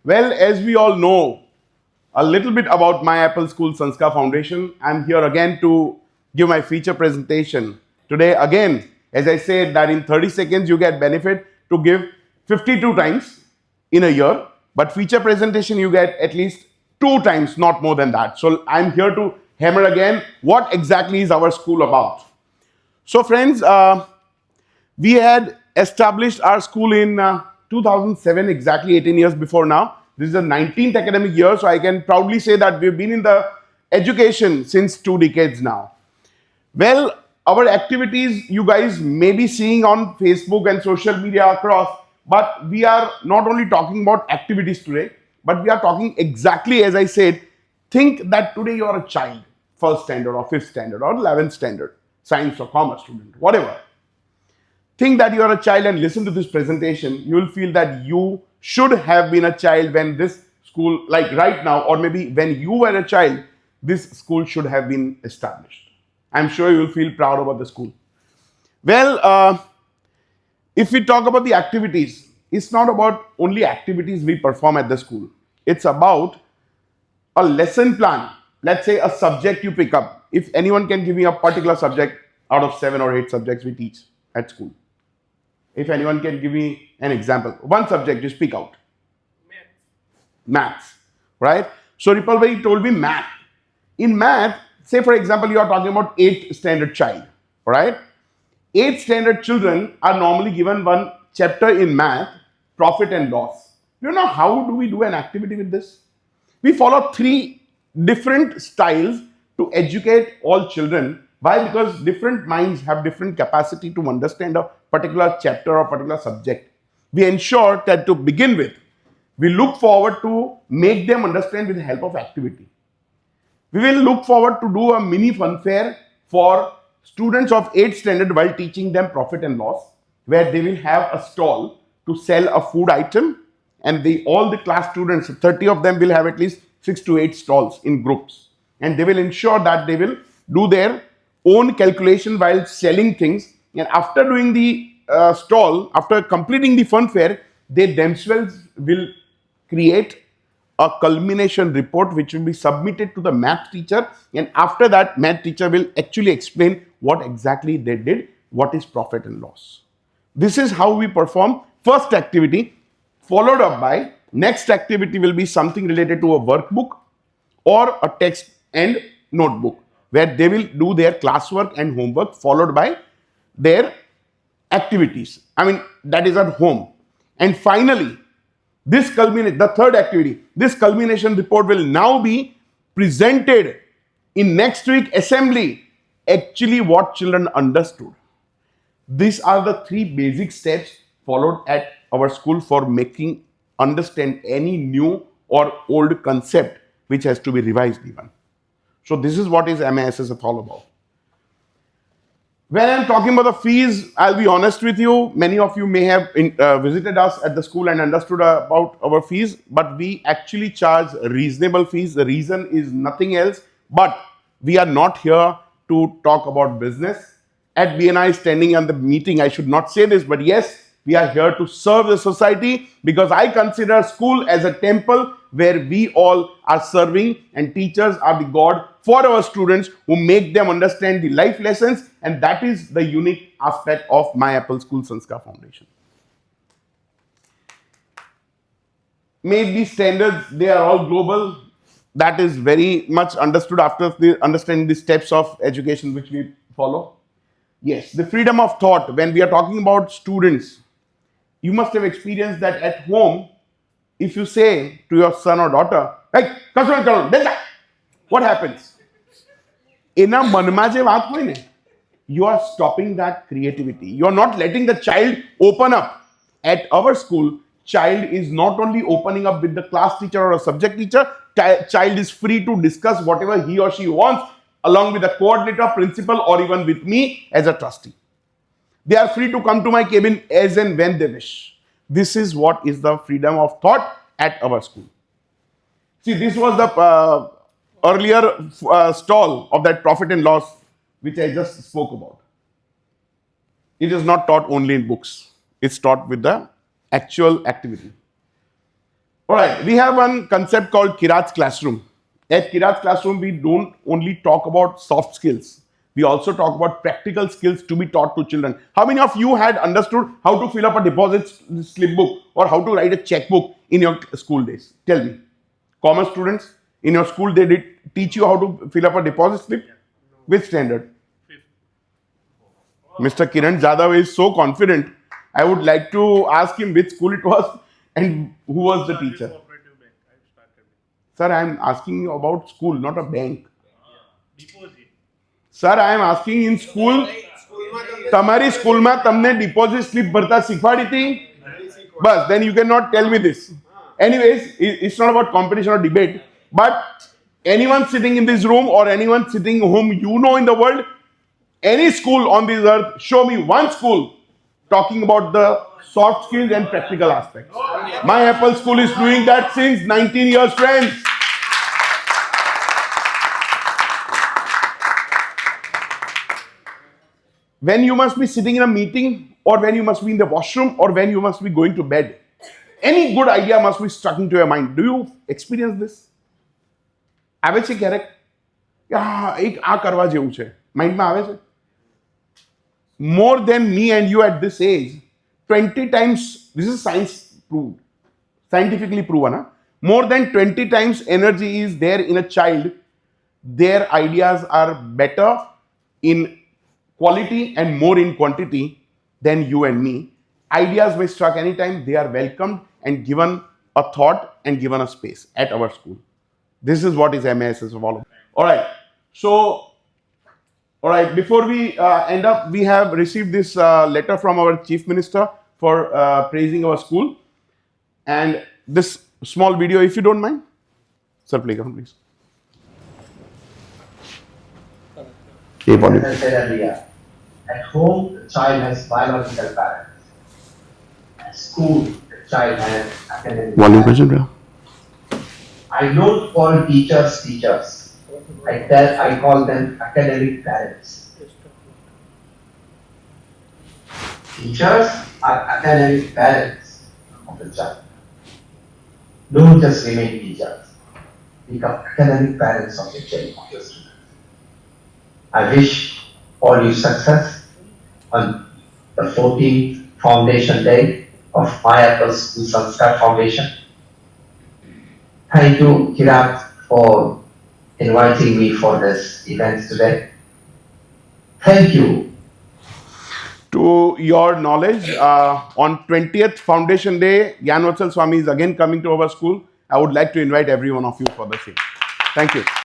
Well, as we all know a little bit about my Apple School Sanskar Foundation, I'm here again to give my feature presentation. Today, again, as I said, that in 30 seconds you get benefit to give 52 times in a year, but feature presentation you get at least 2 times, not more than that. So I'm here to hammer again what exactly is our school about. So, friends, we had established our school in 2007, exactly 18 years before now. This is the 19th academic year, so I can proudly say that we've been in the education since 2 decades now. Well, our activities you guys may be seeing on Facebook and social media across, but we are not only talking about activities today, but we are talking exactly as I said. Think that today you are a child, first standard or fifth standard or 11th standard, science or commerce student, whatever. Think that you are a child and listen to this presentation, you will feel that you should have been a child when this school, like right now, or maybe when you were a child, this school should have been established. I'm sure you will feel proud about the school. Well, if we talk about the activities, it's not about only activities we perform at the school. It's about a lesson plan. Let's say a subject you pick up. If anyone can give me a particular subject out of 7 or 8 subjects we teach at school. If anyone can give me an example, one subject, just speak out. Maths, right? So Ripal bhai told me math. In math, say for example, you are talking about 8th standard child, right? 8th standard children are normally given one chapter in math, profit and loss. You know how do we do an activity with this? We follow 3 different styles to educate all children. Why? Because different minds have different capacity to understand a particular chapter or particular subject. We ensure that to begin with, we look forward to make them understand with the help of activity. We will look forward to do a mini fun fair for students of 8th standard while teaching them profit and loss, where they will have a stall to sell a food item, and all the class students, 30 of them, will have at least 6 to 8 stalls in groups, and they will ensure that they will do their own calculation while selling things, and after doing the stall, after completing the fun fair, they themselves will create a culmination report which will be submitted to the math teacher, and after that math teacher will actually explain what exactly they did, what is profit and loss. This is how we perform first activity, followed up by next activity will be something related to a workbook or a text and notebook, where they will do their classwork and homework, followed by their activities. I mean, that is at home. And finally, the third activity, this culmination report will now be presented in next week assembly, actually what children understood. These are the 3 basic steps followed at our school for making understand any new or old concept which has to be revised even. So this is what is MASS all about. When I'm talking about the fees, I'll be honest with you, many of you may have visited us at the school and understood about our fees, but we actually charge reasonable fees. The reason is nothing else, but we are not here to talk about business. At BNI standing on the meeting, I should not say this, but yes, we are here to serve the society, because I consider school as a temple where we all are serving, and teachers are the God for our students who make them understand the life lessons, and that is the unique aspect of my Apple School Sanskar Foundation. Made these standards, they are all global. That is very much understood after understanding the steps of education which we follow. Yes, the freedom of thought. When we are talking about students, you must have experienced that at home, if you say to your son or daughter, hey, what happens? Ena manma je baat hoy ne, you are stopping that creativity. You are not letting the child open up. At our school, child is not only opening up with the class teacher or a subject teacher, child is free to discuss whatever he or she wants along with the coordinator, principal, or even with me as a trustee. They are free to come to my cabin as and when they wish. This is what is the freedom of thought at our school. See, this was the earlier stall of that profit and loss which I just spoke about. It is not taught only in books. It's taught with the actual activity. All right, we have one concept called Keetat's classroom. At Keetat's classroom, we don't only talk about soft skills. We also talk about practical skills to be taught to children. How many of you had understood how to fill up a deposit slip book or how to write a checkbook in your school days? Tell me. Commerce students, in your school, they did teach you how to fill up a deposit slip? Which standard? Mr. Kiran Jadhav is so confident. I would like to ask him which school it was and who was the teacher. Sir, I am asking you about school, not a bank. Sir, I am asking in school. તમારી સ્કૂલમાં તમને deposit slip ભરતા શીખવાડી હતી? બસ, then you cannot tell me this. Anyways, it's not about competition or debate, but anyone sitting in this room or anyone sitting whom you know in the world, any school on this earth, show me one school talking about the soft skills and practical aspects. My Apple school is doing that since 19 years, friends. When you must be sitting in a meeting or when you must be in the washroom or when you must be going to bed, any good idea must be stuck into your mind. Do you experience this? આવે છે ક્યારેક એક આ કરવા જેવું છે, માઇન્ડમાં આવે છે? More than me and you at this age, 20 times, this is scientifically proven, more than 20 times energy is there in a child. Their ideas are better in quality and more in quantity than you and me. Ideas may strike anytime. They are welcomed and given a thought and given a space at our school. This is what is MAS is all about. All right. So, all right. Before we end up, we have received this letter from our Chief Minister for praising our school. And this small video, if you don't mind. Sir, play on, please. As I said earlier, at home, the child has biological parents. At school, the child has academic parents. I don't call teachers teachers. I call them academic parents. Teachers are academic parents of the child. Don't just remain teachers. Become academic parents of the child, of your student. I wish all you success on the 14th Foundation Day of my Apple School Sanskar Foundation. Thank you, Keetat, for inviting me for this event today. Thank you. To your knowledge, on 20th Foundation Day, Gyanvatsal Swami is again coming to our school. I would like to invite every one of you for the same. Thank you.